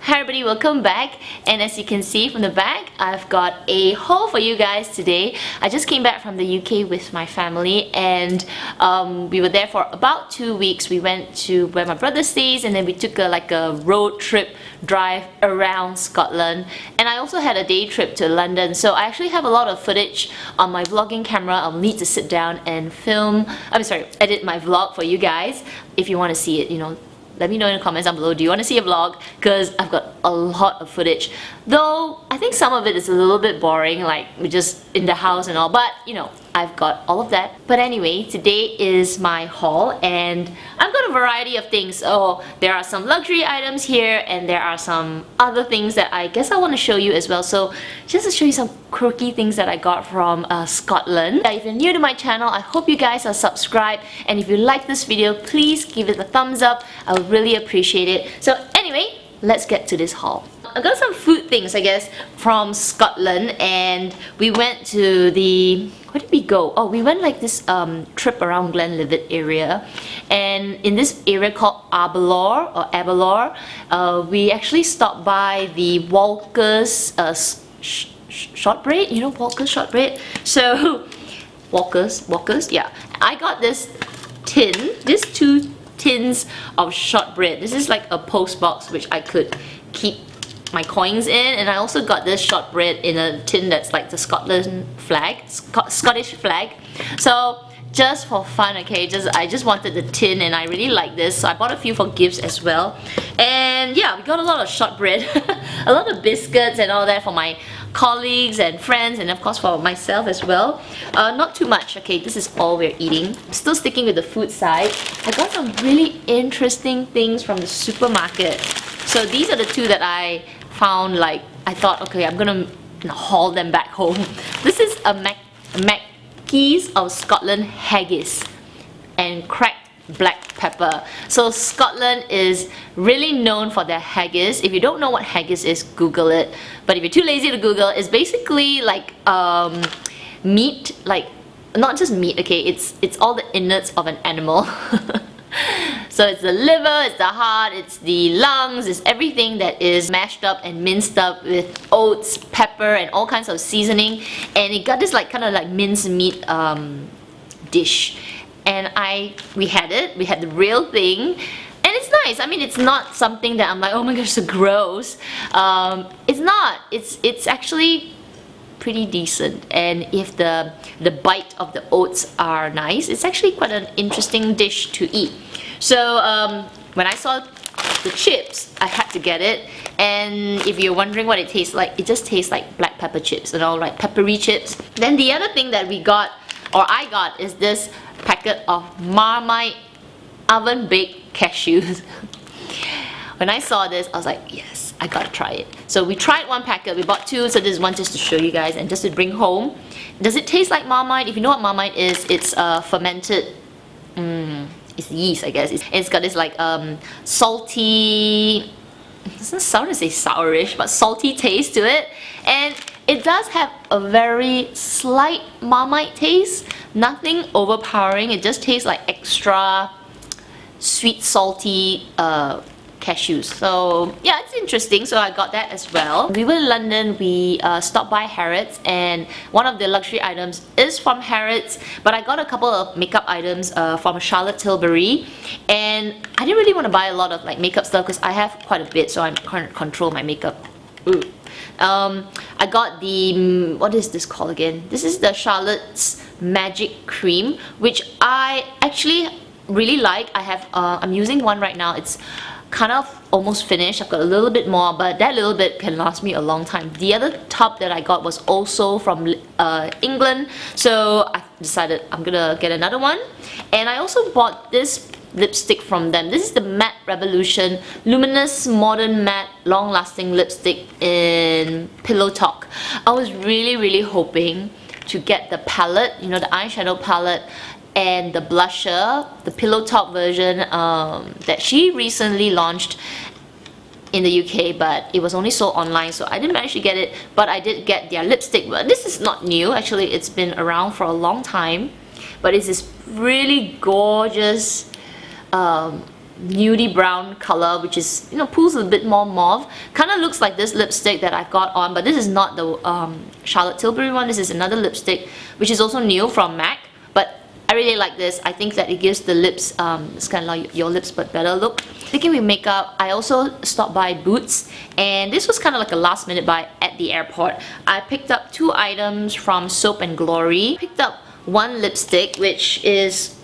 Hi everybody, welcome back. And as you can see from the back, I've got a haul for you guys today. I just came back from the UK with my family and we were there for about 2 weeks. We went to where my brother stays and then we took a road trip drive around Scotland, and I also had a day trip to London. So I actually have a lot of footage on my vlogging camera. I'll need to sit down and edit my vlog for you guys. If you want to see it, let me know in the comments down below, do you want to see a vlog? Because I've got a lot of footage. Though, I think some of it is a little bit boring, like we're just in the house and all, but I've got all of that. But anyway, today is my haul and I've got a variety of things. So there are some luxury items here and there are some other things that I guess I want to show you as well. So just to show you some quirky things that I got from Scotland. If you're new to my channel, I hope you guys are subscribed, and if you like this video, please give it a thumbs up. I would really appreciate it. So anyway, let's get to this haul. I got some food things, I guess, from Scotland, and we went to the... where did we go? Oh, we went like this trip around Glenlivet area, and in this area called Aberlour, we actually stopped by the Walker's shortbread. You know Walker's shortbread? So Walker's, yeah. I got this tin, these 2 tins of shortbread. This is like a post box which I could keep my coins in, and I also got this shortbread in a tin that's like the Scotland flag, Scottish flag. So just for fun, okay, I just wanted the tin and I really like this, so I bought a few for gifts as well. And yeah, we got a lot of shortbread, a lot of biscuits and all that for my colleagues and friends, and of course for myself as well. Not too much, okay, this is all we're eating. I'm still sticking with the food side. I got some really interesting things from the supermarket. So these are the 2 that I found, like, I thought, okay, I'm gonna haul them back home. This is a Mackies of Scotland haggis and cracked black pepper. So Scotland is really known for their haggis. If you don't know what haggis is, Google it. But if you're too lazy to Google, it's basically like meat, like not just meat, okay, it's all the innards of an animal. So it's the liver, it's the heart, it's the lungs, it's everything that is mashed up and minced up with oats, pepper, and all kinds of seasoning. And it got this kind of minced meat dish. And we had the real thing. And it's nice. I mean, it's not something that I'm like, oh my gosh, so gross. It's not. It's actually pretty decent, and if the bite of the oats are nice, it's actually quite an interesting dish to eat. So when I saw the chips, I had to get it. And if you're wondering what it tastes like, it just tastes like black pepper chips and all, like peppery chips. Then the other thing that we got, or I got, is this packet of Marmite Overbaked Cashews. When I saw this, I was like, yes, I gotta try it. So we tried 1 packet, we bought 2, so this is 1 just to show you guys and just to bring home. Does it taste like Marmite? If you know what Marmite is, it's fermented, it's yeast, I guess. It's got this like salty, it doesn't sound to say sourish, but salty taste to it. And it does have a very slight Marmite taste, nothing overpowering. It just tastes like extra sweet, salty cashews. So yeah, it's interesting. So I got that as well. We were in London, we stopped by Harrods, and one of the luxury items is from Harrods, but I got a couple of makeup items from Charlotte Tilbury, and I didn't really want to buy a lot of like makeup stuff because I have quite a bit, so I can't control my makeup. Ooh. I got the, what is this called again? This is the Charlotte's Magic Cream, which I actually really like. I'm using one right now. It's kind of almost finished. I've got a little bit more, but that little bit can last me a long time. The other tub that I got was also from England, so I decided I'm gonna get another one. And I also bought this lipstick from them. This is the Matte Revolution Luminous Modern Matte Long Lasting Lipstick in Pillowtalk. I was really hoping to get the palette, the eyeshadow palette, and the blusher, the Pillowtalk version that she recently launched in the UK, but it was only sold online, so I didn't manage to get it. But I did get their lipstick. But this is not new, actually. It's been around for a long time, but it's this really gorgeous nudie brown color, which is, you know, pulls a bit more mauve. Kind of looks like this lipstick that I've got on, but this is not the Charlotte Tilbury one. This is another lipstick which is also new from MAC, but I really like this. I think that it gives the lips, it's kind of like your lips but better look. Speaking with makeup, I also stopped by Boots, and this was kind of like a last minute buy at the airport. I picked up 2 items from Soap and Glory. Picked up one lipstick which is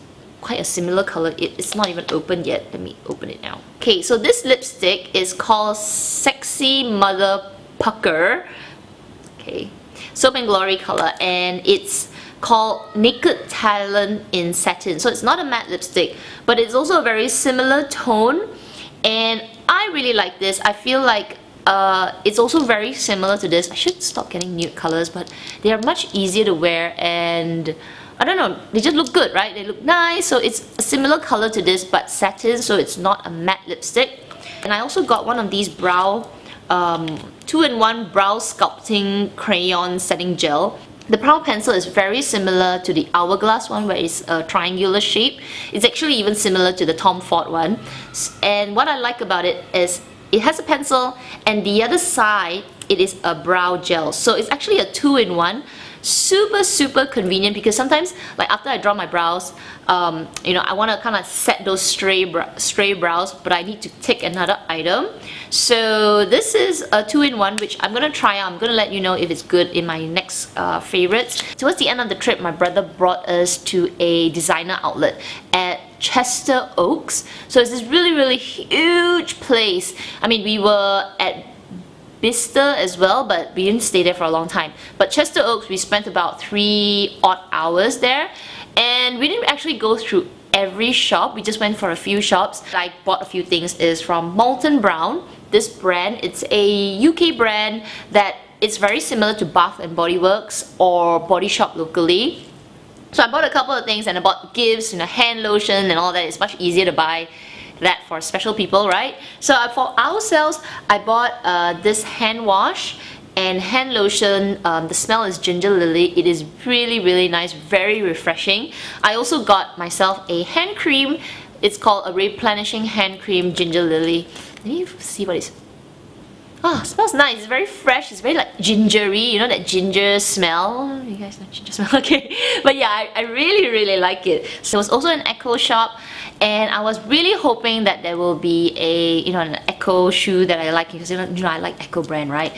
quite a similar color. It's not even open yet. Let me open it now. Okay, so this lipstick is called Sexy Mother Pucker. Okay, Soap and Glory color, and it's called Naked Talent in Satin. So it's not a matte lipstick, but it's also a very similar tone, and I really like this. I feel like it's also very similar to this. I should stop getting nude colors, but they are much easier to wear, and I don't know, they just look good, right? They look nice. So it's a similar color to this, but satin, so it's not a matte lipstick. And I also got one of these brow 2-in-1 brow sculpting crayon setting gel. The brow pencil is very similar to the Hourglass one, where it's a triangular shape. It's actually even similar to the Tom Ford one. And what I like about it is it has a pencil, and the other side it is a brow gel. So it's actually a 2-in-1. Super convenient, because sometimes, like after I draw my brows, you know, I want to kind of set those stray brows, but I need to take another item. So this is a 2-in-1, which I'm gonna try out. I'm gonna let you know if it's good in my next favorites. Towards the end of the trip, my brother brought us to a designer outlet at Chester Oaks. So it's this really huge place. I mean, we were at Bicester as well, but we didn't stay there for a long time. But Chester Oaks, we spent about 3 odd hours there, and we didn't actually go through every shop. We just went for a few shops. I bought a few things is from Molton Brown. This brand, it's a UK brand that it's very similar to Bath and Body Works or Body Shop locally. So I bought a couple of things, and I bought gifts, you know, hand lotion and all that. It's much easier to buy that for special people, right? So for ourselves, I bought this hand wash and hand lotion. The smell is ginger lily. It is really nice, very refreshing. I also got myself a hand cream. It's called a replenishing hand cream, ginger lily. Let me see what it's. Oh, it smells nice. It's very fresh. It's very like gingery. You know that ginger smell? You guys know ginger smell? Okay. But yeah, I really like it. So it was also an Echo shop, and I was really hoping that there will be a, you know, an Echo shoe that I like, because you know I like Echo brand, right?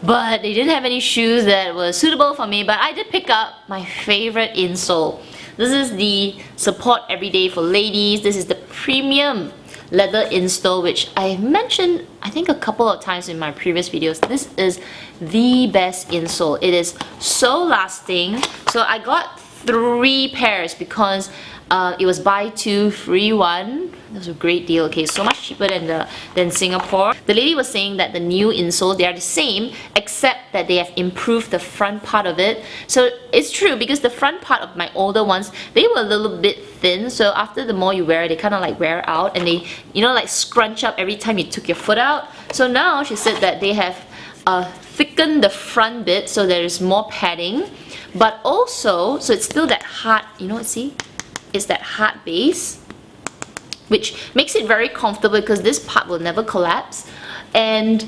But they didn't have any shoes that were suitable for me. But I did pick up my favorite insole. This is the Support Everyday for Ladies. This is the premium leather insole, which I mentioned I think a couple of times in my previous videos. This is the best insole. It is so lasting. So I got 3 pairs because it was buy 2 free 1. That was a great deal. Okay, so much cheaper than Singapore. The lady was saying that the new insole, they are the same, except that they have improved the front part of it. So it's true, because the front part of my older ones, they were a little bit thin. So after the more you wear it, they kind of like wear out, and they, you know, like scrunch up every time you took your foot out. So now she said that they have thickened the front bit, so there is more padding, but also, so it's still that hard, you know, see? It's that hard base, which makes it very comfortable, because this part will never collapse. And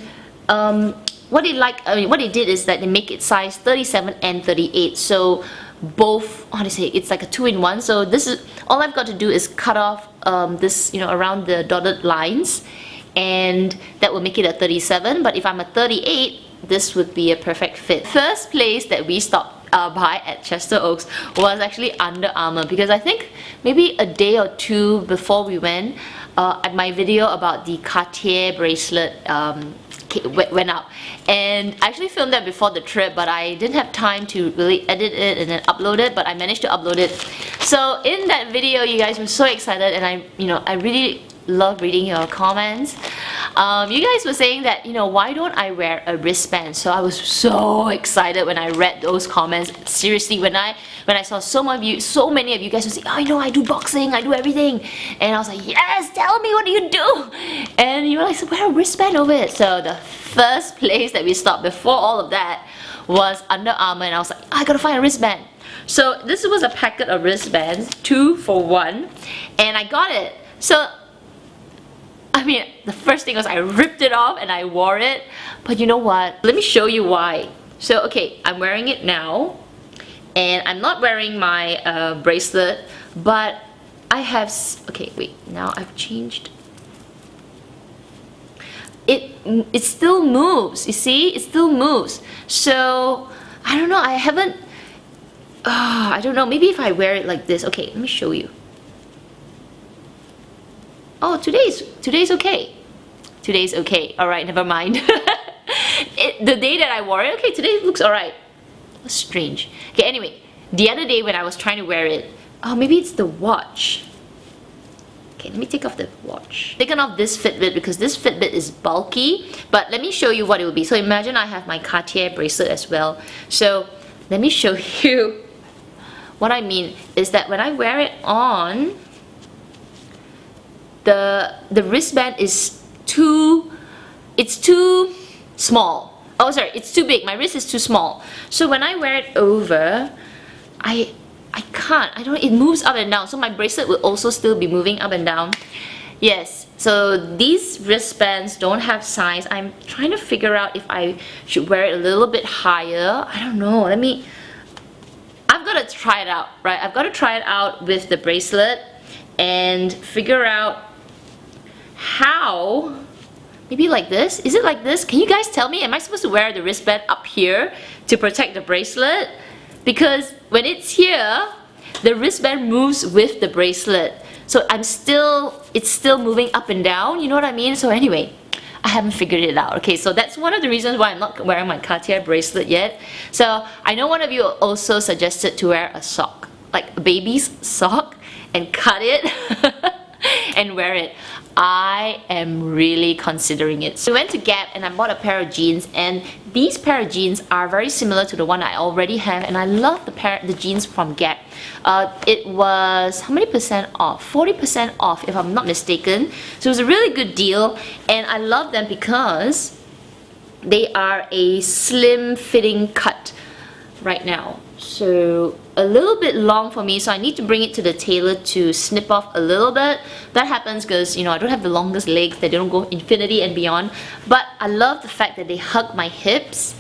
what they did is that they make it size 37 and 38. So both, how do you say, it's like a 2-in-1. So this is all I've got to do is cut off this, you know, around the dotted lines, and that will make it a 37. But if I'm a 38, this would be a perfect fit. First place that we stopped by at Chester Oaks was actually Under Armour, because I think maybe a day or 2 before we went, at my video about the Cartier bracelet went up, and I actually filmed that before the trip, but I didn't have time to really edit it and then upload it, but I managed to upload it. So in that video, you guys were so excited, and I really love reading your comments. You guys were saying that, you know, why don't I wear a wristband? So I was so excited when I read those comments. Seriously, when I saw so many of you guys were saying, oh, I know, I do boxing, I do everything, and I was like, yes, tell me, what do you do? And you were like, wear a wristband over it. So the first place that we stopped before all of that was Under Armour, and I was like, I gotta find a wristband. So this was a packet of wristbands, 2 for 1, and I got it. So I mean, the first thing was I ripped it off and I wore it. But you know what? Let me show you why. So, okay, I'm wearing it now. And I'm not wearing my bracelet, but I have... Okay, wait, now I've changed. It still moves, you see? It still moves. So, I don't know, I haven't... I don't know, maybe if I wear it like this. Okay, let me show you. Oh, today's okay. Today's okay. Alright, never mind. The day that I wore it, okay, today looks alright. That's strange. Okay, anyway, the other day when I was trying to wear it, oh, maybe it's the watch. Okay, let me take off the watch. Taken off this Fitbit because this Fitbit is bulky, but let me show you what it will be. So imagine I have my Cartier bracelet as well. So let me show you what I mean is that when I wear it on, the wristband is too small. Oh, sorry, it's too big. My wrist is too small. So when I wear it over, I can't. It moves up and down. So my bracelet will also still be moving up and down. Yes. So these wristbands don't have size. I'm trying to figure out if I should wear it a little bit higher. I don't know. I've got to try it out, right? I've got to try it out with the bracelet and figure out how. Maybe like this? Is it like this? Can you guys tell me? Am I supposed to wear the wristband up here to protect the bracelet? Because when it's here, the wristband moves with the bracelet. So it's still moving up and down, you know what I mean? So anyway, I haven't figured it out. Okay, so that's one of the reasons why I'm not wearing my Cartier bracelet yet. So I know one of you also suggested to wear a sock, like a baby's sock, and cut it and wear it. I am really considering it. So we went to Gap and I bought a pair of jeans, and these pair of jeans are very similar to the one I already have, and I love the jeans from Gap. It was, how many percent off? 40% off if I'm not mistaken. So it was a really good deal, and I love them because they are a slim fitting cut right now. So a little bit long for me, so I need to bring it to the tailor to snip off a little bit. That happens because, you know, I don't have the longest legs, they don't go infinity and beyond. But I love the fact that they hug my hips,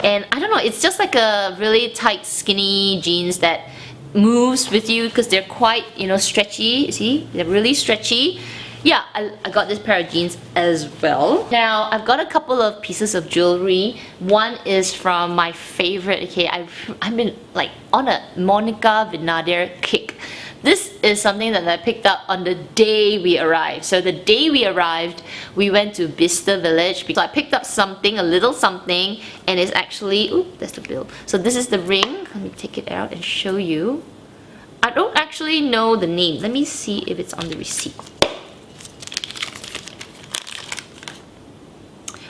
and I don't know, it's just like a really tight skinny jeans that moves with you because they're quite, you know, stretchy. See, they're really stretchy. Yeah, I got this pair of jeans as well. Now, I've got a couple of pieces of jewelry. One is from my favorite, okay, I've been like on a Monica Vinader kick. This is something that I picked up on the day we arrived. So the day we arrived, we went to Bicester Village. So I picked up something, a little something, and it's actually, ooh, that's the bill. So this is the ring. Let me take it out and show you. I don't actually know the name. Let me see if it's on the receipt.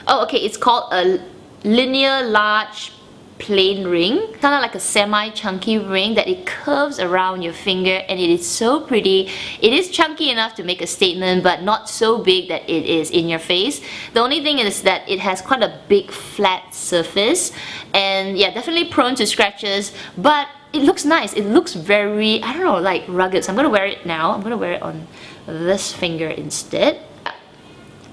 Oh, okay, it's called a linear large plain ring. Kind of like a semi-chunky ring that it curves around your finger, and it is so pretty. It is chunky enough to make a statement, but not so big that it is in your face. The only thing is that it has quite a big flat surface, and yeah, definitely prone to scratches, but it looks nice. It looks very, I don't know, like rugged. So I'm gonna wear it now. I'm gonna wear it on this finger instead.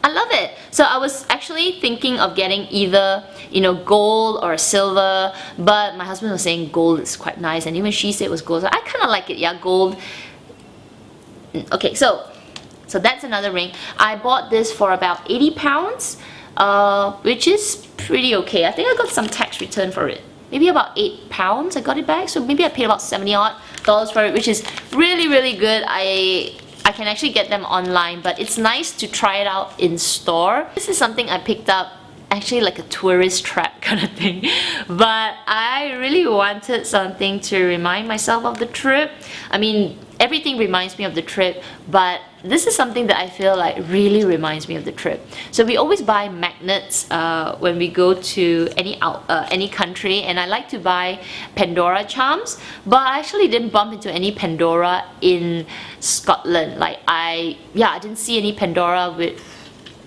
I love it. So I was actually thinking of getting either, you know, gold or silver, but my husband was saying gold is quite nice, and even she said it was gold. So I kind of like it, yeah, gold. Okay, so that's another ring. I bought this for about £80, which is pretty okay. I think I got some tax return for it. Maybe about £8 I got it back, so maybe I paid about $70 odd for it, which is really, really good. I can actually get them online, but it's nice to try it out in store. This is something I picked up, actually like a tourist trap kind of thing, but I really wanted something to remind myself of the trip. I mean, everything reminds me of the trip, but this is something that I feel like really reminds me of the trip. So we always buy magnets when we go to any country, and I like to buy Pandora charms, but I actually didn't bump into any Pandora in Scotland. Like I didn't see any Pandora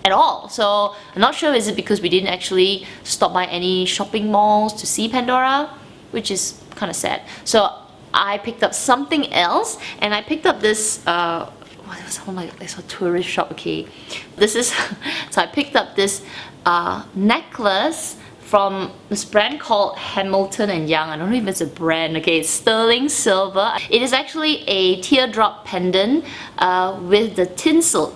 at all. So I'm not sure, is it because we didn't actually stop by any shopping malls to see Pandora, which is kind of sad. So I picked up something else, and I picked up this Well, it was sound like it's a tourist shop, okay. This is, so I picked up this necklace from this brand called Hamilton and Young. I don't know if it's a brand, okay, it's sterling silver. It is actually a teardrop pendant with the Thistle,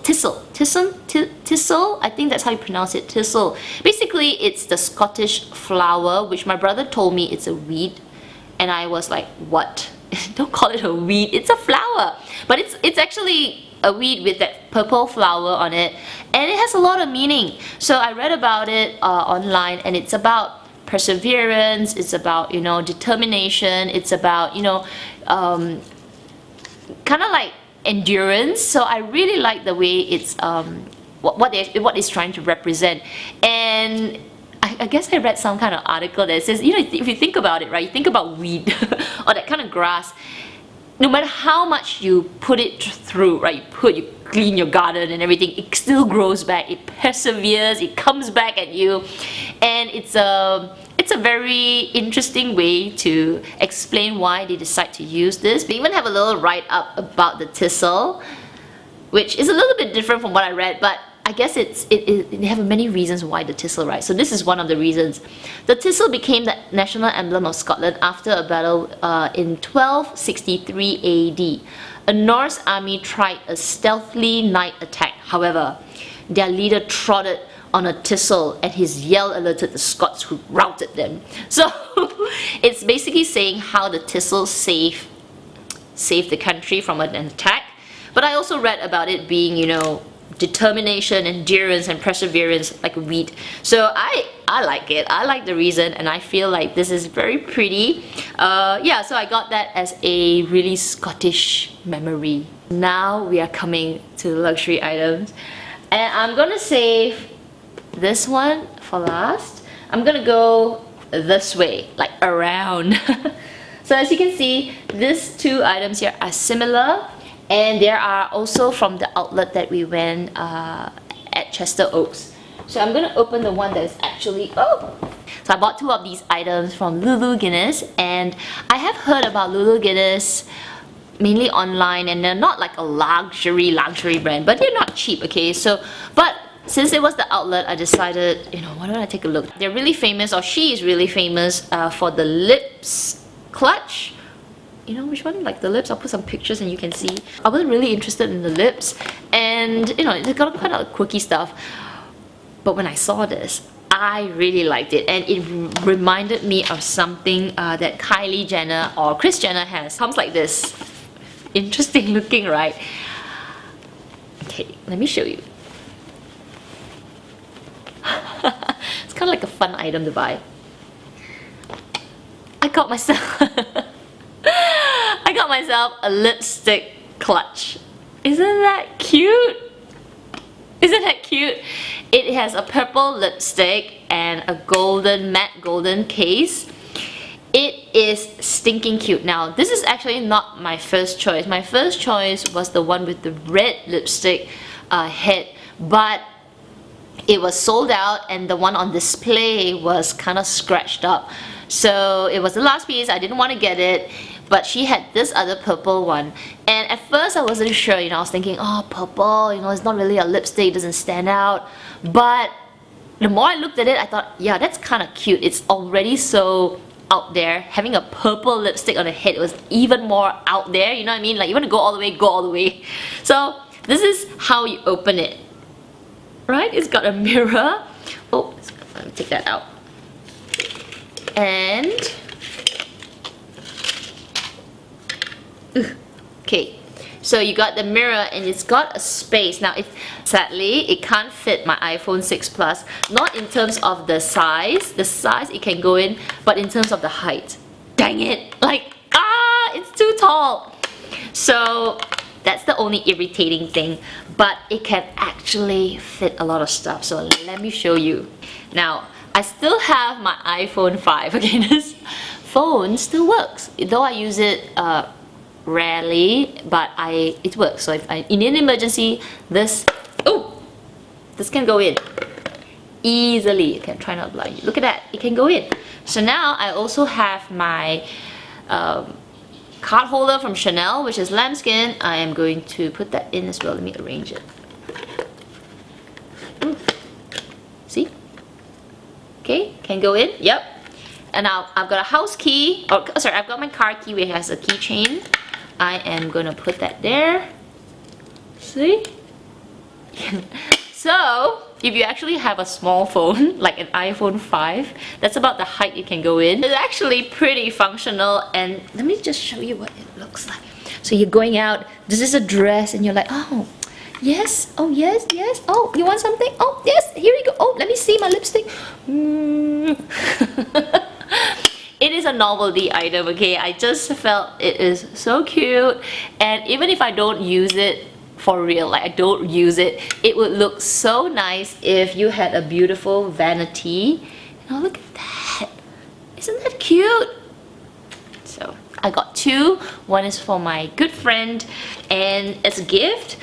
I think that's how you pronounce it, Thistle. Basically, it's the Scottish flower, which my brother told me it's a weed, and I was like, what? Don't call it a weed, it's a flower. But it's actually a weed with that purple flower on it, and it has a lot of meaning. So I read about it online, and it's about perseverance, it's about, you know, determination, it's about, you know, kind of like endurance. So I really like the way it's what it's trying to represent. And I guess I read some kind of article that says, you know, if you think about it, right, you think about weed or that kind of grass, no matter how much you put it through, right, you clean your garden and everything, it still grows back, it perseveres, it comes back at you. And it's a very interesting way to explain why they decide to use this. We even have a little write-up about the Thistle, which is a little bit different from what I read, but I guess they have many reasons why the Thistle, right? So this is one of the reasons. The Thistle became the national emblem of Scotland after a battle in 1263 AD. A Norse army tried a stealthy night attack. However, their leader trotted on a Thistle, and his yell alerted the Scots, who routed them. So it's basically saying how the Thistle saved the country from an attack. But I also read about it being, you know, determination, endurance, and perseverance, like a weed. So I like it. I like the reason, and I feel like this is very pretty. Yeah, so I got that as a really Scottish memory. Now we are coming to luxury items, and I'm gonna save this one for last. I'm gonna go this way, like around. So as you can see, these two items here are similar, and they are also from the outlet that we went at Chester Oaks. So I'm gonna open the one that is actually, oh! So I bought two of these items from Lulu Guinness, and I have heard about Lulu Guinness mainly online, and they're not like a luxury brand, but they're not cheap, okay? So, but since it was the outlet, I decided, you know, why don't I take a look? They're really famous, or she is really famous for the lips clutch. You know which one? Like the lips. I'll put some pictures and you can see. I wasn't really interested in the lips, and you know, it's got quite a lot of quirky stuff. But when I saw this, I really liked it, and it reminded me of something that Kylie Jenner or Kris Jenner has. Comes like this. Interesting looking, right? Okay, let me show you. It's kind of like a fun item to buy. I got myself a lipstick clutch. Isn't that cute? Isn't that cute? It has a purple lipstick and a golden, matte golden case. It is stinking cute. Now, this is actually not my first choice. My first choice was the one with the red lipstick head, but it was sold out, and the one on display was kind of scratched up. So it was the last piece. I didn't want to get it, but she had this other purple one, and at first I wasn't sure, you know, I was thinking, oh, purple, you know, it's not really a lipstick, it doesn't stand out. But the more I looked at it, I thought, yeah, that's kind of cute. It's already so out there. Having a purple lipstick on the head was even more out there, you know what I mean? Like, you want to go all the way, go all the way. So this is how you open it, right? It's got a mirror. Oh, let me take that out. And okay, so you got the mirror, and it's got a space. Now, sadly, it can't fit my iPhone 6 Plus, not in terms of the size it can go in, but in terms of the height. Dang it, like, it's too tall. So that's the only irritating thing, but it can actually fit a lot of stuff. So let me show you. Now, I still have my iPhone 5, okay? This phone still works, though I use it rarely, but it works. So if in an emergency, this can go in easily. You can try not to blind you. Look at that, it can go in. So now I also have my card holder from Chanel, which is lambskin. I am going to put that in as well. Let me arrange it. See? Okay, can go in. Yep. And now I've got a house key. Oh, sorry, I've got my car key which has a keychain. I am gonna put that there. See? So, if you actually have a small phone, like an iPhone 5, that's about the height you can go in. It's actually pretty functional, and let me just show you what it looks like. So you're going out, this is a dress, and you're like, oh, yes, oh yes, yes, oh, you want something? Oh, yes, here you go. Oh, let me see my lipstick. It is a novelty item, okay? I just felt it is so cute, and even if I don't use it for real, like I don't use it, it would look so nice if you had a beautiful vanity. Oh, look at that. Isn't that cute? So I got two. One is for my good friend and as a gift.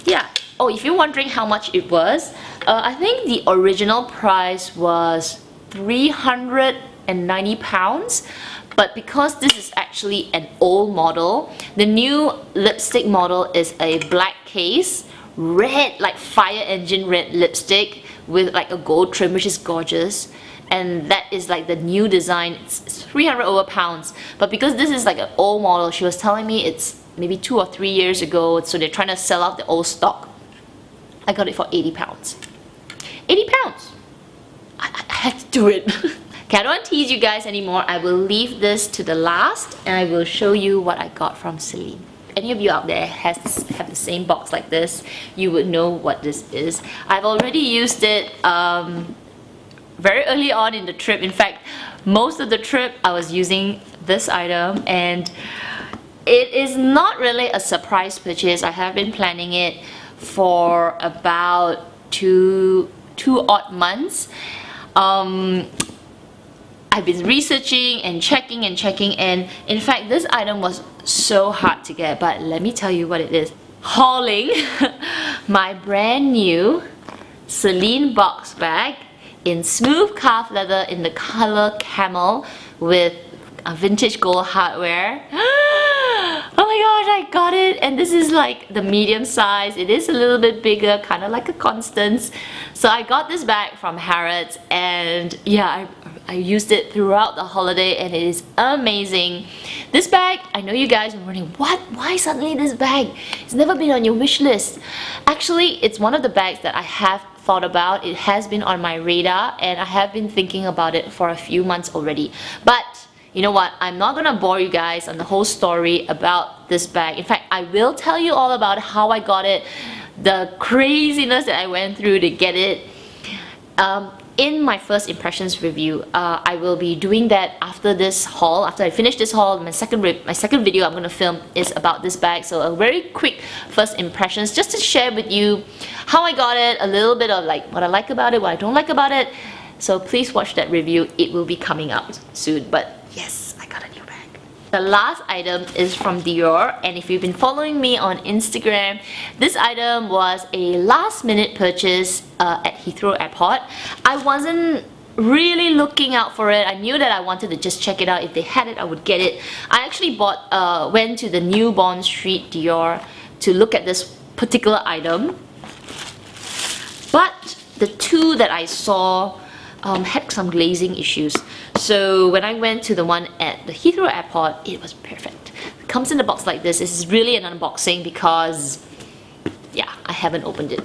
Yeah. Oh, if you're wondering how much it was, I think the original price was £390. But because this is actually an old model, the new lipstick model is a black case, red, like fire engine red lipstick with like a gold trim, which is gorgeous. And that is like the new design. It's 300 over pounds. But because this is like an old model, she was telling me it's maybe 2 or 3 years ago, so they're trying to sell out the old stock. I got it for £80. £80! I had to do it. Okay, I don't want to tease you guys anymore. I will leave this to the last and I will show you what I got from Celine. If any of you out there have the same box like this, you would know what this is. I've already used it very early on in the trip. In fact, most of the trip I was using this item, and it is not really a surprise purchase. I have been planning it for about two odd months. I've been researching and checking, and in fact this item was so hard to get, but let me tell you what it is. Hauling my brand new Celine Box bag in smooth calf leather in the color camel with a vintage gold hardware. Oh my gosh, I got it, and this is like the medium size. It is a little bit bigger, kind of like a Constance. So I got this bag from Harrods, and yeah, I used it throughout the holiday and it is amazing. This bag, I know you guys are wondering, what? Why suddenly this bag? It's never been on your wish list. Actually, it's one of the bags that I have thought about. It has been on my radar and I have been thinking about it for a few months already. But you know what? I'm not gonna bore you guys on the whole story about this bag. In fact, I will tell you all about how I got it, the craziness that I went through to get it. In my first impressions review, I will be doing that after this haul. After I finish this haul, my second video I'm gonna film is about this bag. So a very quick first impressions, just to share with you how I got it, a little bit of like what I like about it, what I don't like about it. So please watch that review. It will be coming out soon. But yes, I got a new bag. The last item is from Dior, and if you've been following me on Instagram, this item was a last minute purchase at Heathrow Airport. I wasn't really looking out for it. I knew that I wanted to just check it out. If they had it, I would get it. I actually went to the New Bond Street Dior to look at this particular item, but the two that I saw had some glazing issues. So when I went to the one at the Heathrow Airport, it was perfect. It comes in a box like this. This is really an unboxing because, yeah, I haven't opened it.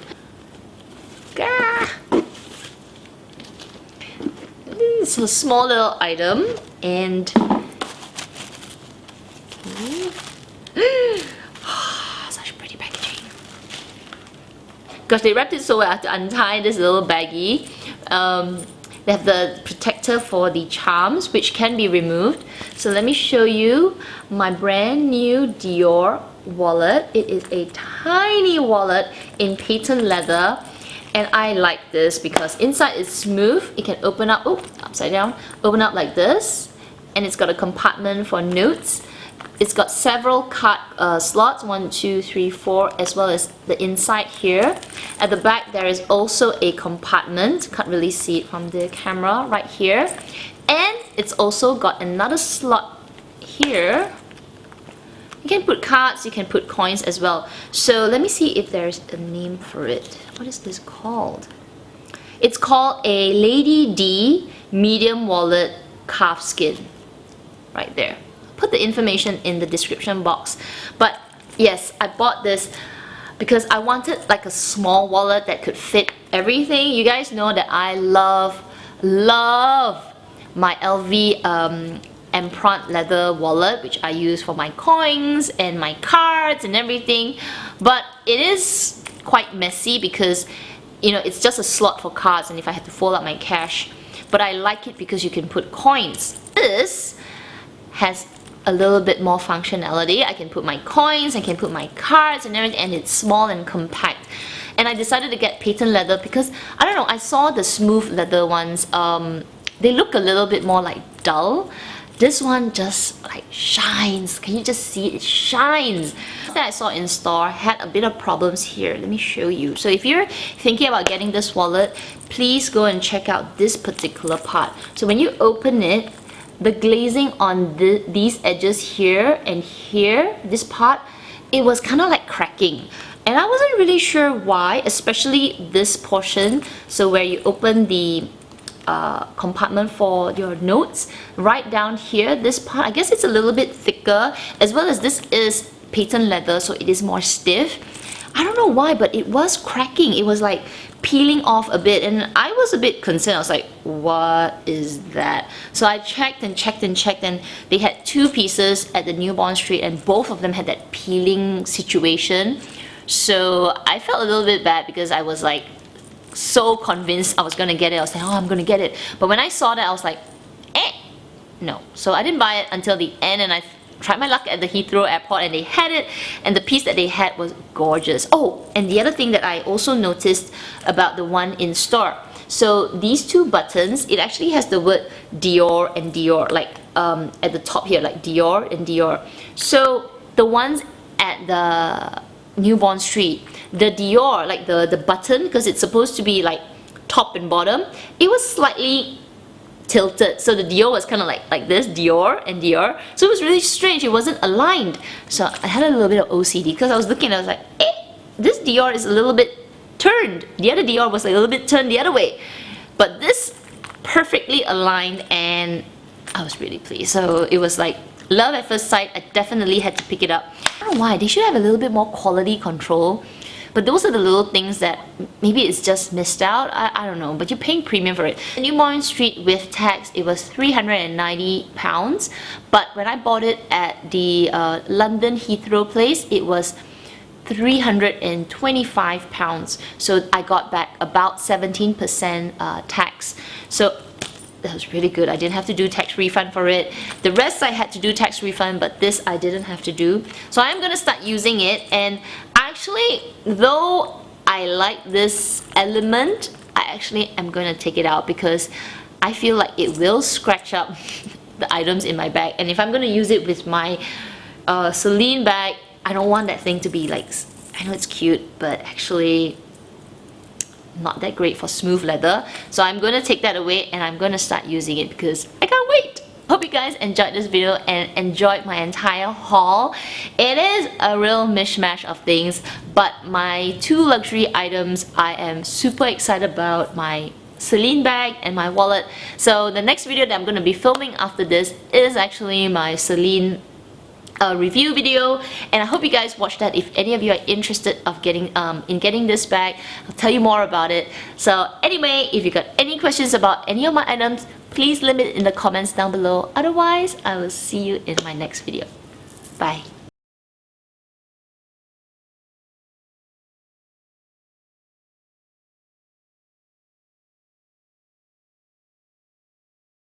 It's a small little item, and such pretty packaging. Because they wrapped it so well, I have to untie this little baggie. They have the protector for the charms, which can be removed. So let me show you my brand new Dior wallet. It is a tiny wallet in patent leather, and I like this because inside is smooth. It can open up, oh, upside down, open up like this, and it's got a compartment for notes. It's got several card slots, 1, 2, 3, 4, as well as the inside here. At the back there is also a compartment, can't really see it from the camera, right here. And it's also got another slot here You can put cards, you can put coins as well. So let me see if there's a name for it. What is this called? It's called a Lady D medium wallet calfskin. Right there. Put the information in the description box. But yes, I bought this because I wanted like a small wallet that could fit everything. You guys know that I love my LV Empreinte leather wallet, which I use for my coins and my cards and everything. But it is quite messy because, you know, it's just a slot for cards and if I had to fold out my cash. But I like it because you can put coins. This has a little bit more functionality. I can put my coins, I can put my cards and everything, and it's small and compact. And I decided to get patent leather because, I don't know, I saw the smooth leather ones, they look a little bit more like dull. This one just like shines. Can you just see it? It shines. That I saw in store had a bit of problems here. Let me show you. So if you're thinking about getting this wallet, please go and check out this particular part. So when you open it, the glazing on these edges here and here, this part, it was kind of like cracking. And I wasn't really sure why, especially this portion. So where you open the compartment for your notes, right down here, this part, I guess it's a little bit thicker, as well as this is patent leather, so it is more stiff. I don't know why, but it was cracking. It was like peeling off a bit, and I was a bit concerned. I was like, what is that? So I checked and checked and checked, and they had two pieces at the New Bond Street, and both of them had that peeling situation. So I felt a little bit bad because I was like so convinced I was gonna get it. I was like, oh, I'm gonna get it. But when I saw that, I was like, no. So I didn't buy it until the end, and I tried my luck at the Heathrow airport and they had it, and the piece that they had was gorgeous. Oh, and the other thing that I also noticed about the one in store, so these two buttons, it actually has the word Dior and Dior, like at the top here, like Dior and Dior. So the ones at the New Bond Street, the Dior, like the button, because it's supposed to be like top and bottom, it was slightly tilted. So the Dior was kind of like this, Dior and Dior. So it was really strange. It wasn't aligned. So I had a little bit of OCD because I was looking and I was like, this Dior is a little bit turned. The other Dior was a little bit turned the other way. But this perfectly aligned, and I was really pleased. So it was like love at first sight. I definitely had to pick it up. I don't know why. They should have a little bit more quality control. But those are the little things that maybe it's just missed out. I don't know, but you're paying premium for it. New Bond Street with tax, it was £390. But when I bought it at the London Heathrow place, it was £325. So I got back about 17% tax. So that was really good. I didn't have to do tax refund for it. The rest I had to do tax refund, but this I didn't have to do. So I'm gonna start using it, and actually, though I like this element, I actually am gonna take it out because I feel like it will scratch up the items in my bag. And if I'm gonna use it with my Celine bag, I don't want that thing to be like, I know it's cute, but actually not that great for smooth leather. So I'm gonna take that away and I'm gonna start using it because I can't wait. Hope you guys enjoyed this video and enjoyed my entire haul. It is a real mishmash of things, but my two luxury items I am super excited about, my Celine bag and my wallet. So the next video that I'm gonna be filming after this is actually my Celine review video, and I hope you guys watch that if any of you are interested of getting in getting this bag. I'll tell you more about it. So anyway, if you got any questions about any of my items, please leave it in the comments down below. Otherwise, I will see you in my next video. Bye.